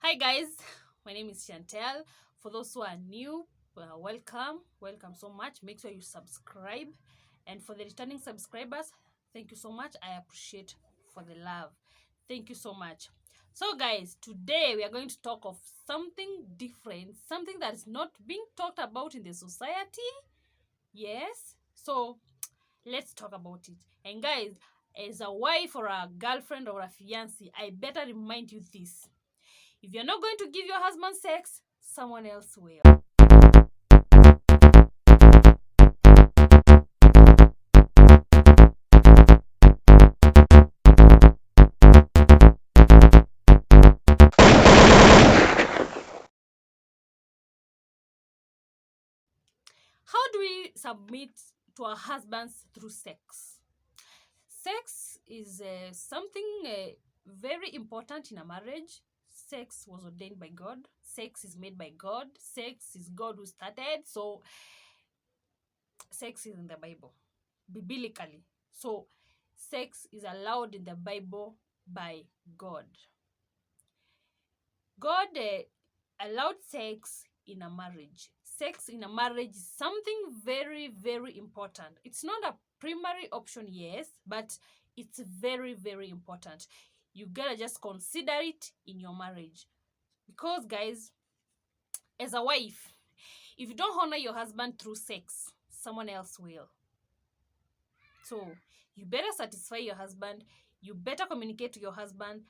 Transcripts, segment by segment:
Hi guys, my name is Chantel. For those who are new, welcome so much. Make sure you subscribe, and for the returning subscribers, thank you so much. I appreciate for the love. Thank you so much. So guys, today we are going to talk of something different, something that is not being talked about in the society. Yes, so let's talk about it. And guys, as a wife or a girlfriend or a fiancé, I better remind you this: if you're not going to give your husband sex, someone else will. How do we submit to our husbands through sex? Sex is something very important in a marriage. Sex was ordained by God. Sex is made by God. Sex is God who started. So, sex is in the Bible, biblically. So, sex is allowed in the Bible by God. God allowed sex in a marriage. Sex in a marriage is something very, very important. It's not a primary option, yes, but it's very, very important. You gotta just consider it in your marriage. Because, guys, as a wife, if you don't honor your husband through sex, someone else will. So, you better satisfy your husband. You better communicate to your husband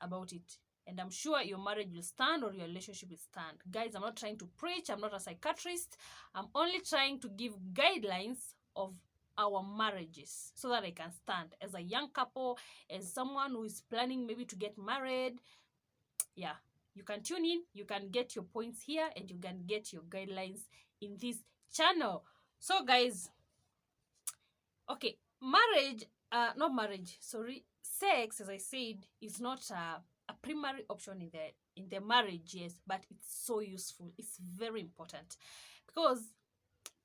about it, and I'm sure your marriage will stand or your relationship will stand. Guys, I'm not trying to preach, I'm not a psychiatrist. I'm only trying to give guidelines of our marriages so that I can stand as a young couple, as someone who is planning maybe to get married. Yeah, you can tune in, you can get your points here, and you can get your guidelines in this channel. So guys, okay, not marriage, sorry, sex, as I said, is not a primary option in the marriage, yes, but it's so useful. It's very important because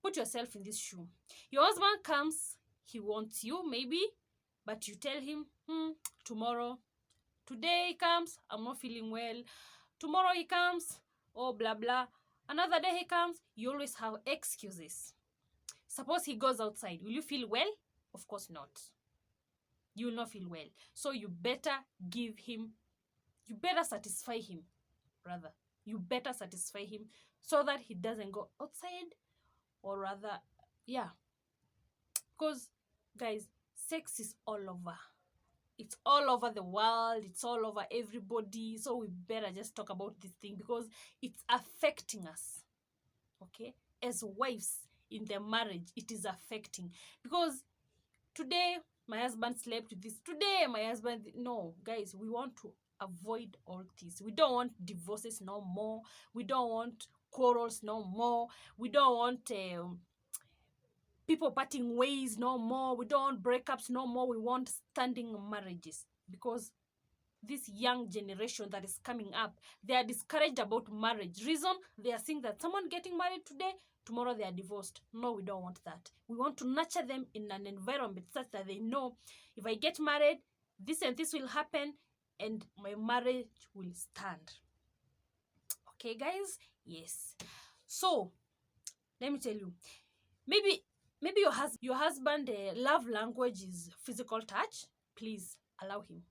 put yourself in this shoe. Your husband comes, he wants you maybe, but you tell him, tomorrow. Today he comes, I'm not feeling well. Tomorrow he comes, oh blah blah. Another day he comes, you always have excuses. Suppose he goes outside, will you feel well? Of course not. You will not feel well. So you better satisfy him, rather. You better satisfy him so that he doesn't go outside, or rather, yeah. Because, guys, sex is all over. It's all over the world. It's all over everybody. So we better just talk about this thing because it's affecting us. Okay? As wives in the marriage, it is affecting. Because today my husband slept with this, today my husband, no guys, we want to avoid all this. We don't want divorces no more. We don't want quarrels no more. We don't want people parting ways no more. We don't want breakups no more. We want standing marriages, because this young generation that is coming up, they are discouraged about marriage. Reason, they are seeing that someone getting married today, tomorrow they are divorced. No, we don't want that. We want to nurture them in an environment such that they know, if I get married, this and this will happen and my marriage will stand. Okay guys? Yes. So let me tell you, maybe your husband love language is physical touch. Please allow him.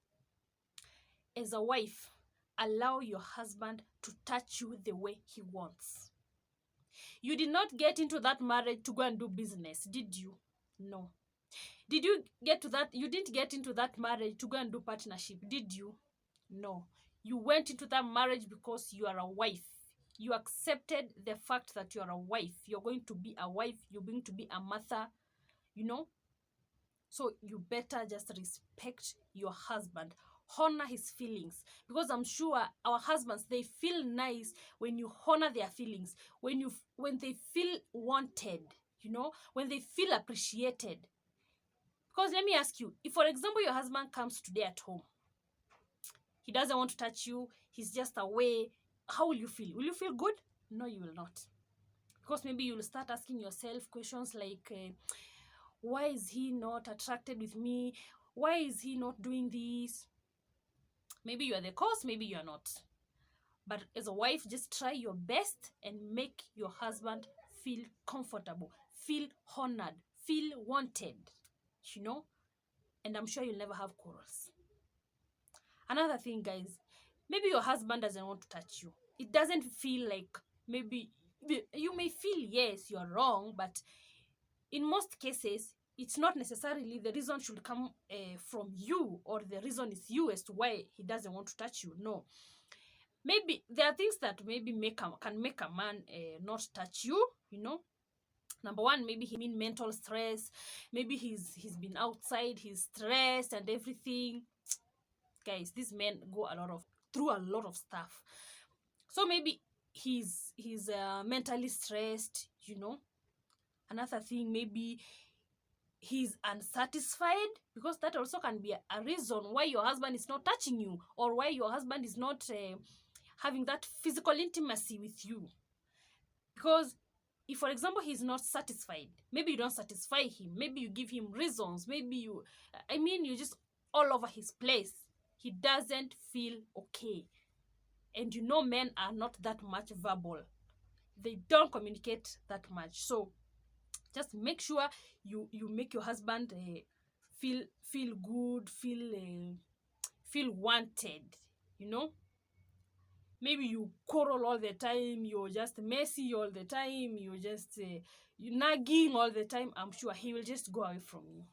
As a wife, allow your husband to touch you the way he wants. You did not get into that marriage to go and do business, did you? No. Did you get to that? You didn't get into that marriage to go and do partnership, did you? No. You went into that marriage because you are a wife. You accepted the fact that you are a wife. You're going to be a wife. You're going to be a mother, you know? So you better just respect your husband. Honor his feelings, because I'm sure our husbands, they feel nice when you honor their feelings, when they feel wanted, when they feel appreciated. Because let me ask you, if for example your husband comes today at home, he doesn't want to touch you, he's just away, how will you feel? Will you feel good? No, you will not. Because maybe you'll start asking yourself questions like, why is he not attracted with me? Why is he not doing this? Maybe you are the cause, maybe you are not. But as a wife, just try your best and make your husband feel comfortable, feel honored, feel wanted, you know, and I'm sure you'll never have quarrels. Another thing, guys, maybe your husband doesn't want to touch you. It doesn't feel like, maybe you may feel yes, you're wrong, but in most cases, it's not necessarily the reason should come from you, or the reason is you as to why he doesn't want to touch you. No, maybe there are things that maybe can make a man not touch you, you know. Number one, maybe he mean mental stress. Maybe he's been outside, he's stressed and everything. Guys, these men go through a lot of stuff. So maybe he's mentally stressed, you know. Another thing, maybe he's unsatisfied, because that also can be a reason why your husband is not touching you, or why your husband is not having that physical intimacy with you. Because if, for example, he's not satisfied, maybe you don't satisfy him, maybe you give him reasons, maybe you just all over his place, he doesn't feel okay. And you know, men are not that much verbal, they don't communicate that much. So just make sure you make your husband feel good, feel wanted, you know. Maybe you quarrel all the time, you're just messy all the time, you're just you nagging all the time. I'm sure he will just go away from you.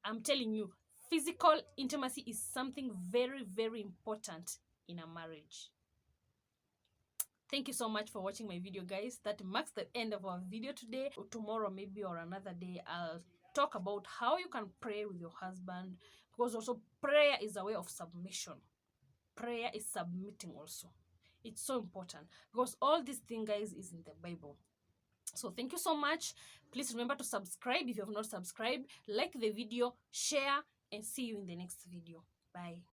I'm telling you, physical intimacy is something very, very important in a marriage. Thank you so much for watching my video, guys. That marks the end of our video today. Tomorrow, maybe, or another day, I'll talk about how you can pray with your husband, because also prayer is a way of submission. Prayer is submitting also. It's so important, because all these things, guys, is in the Bible. So thank you so much. Please remember to subscribe if you have not subscribed. Like the video, share, and see you in the next video. Bye.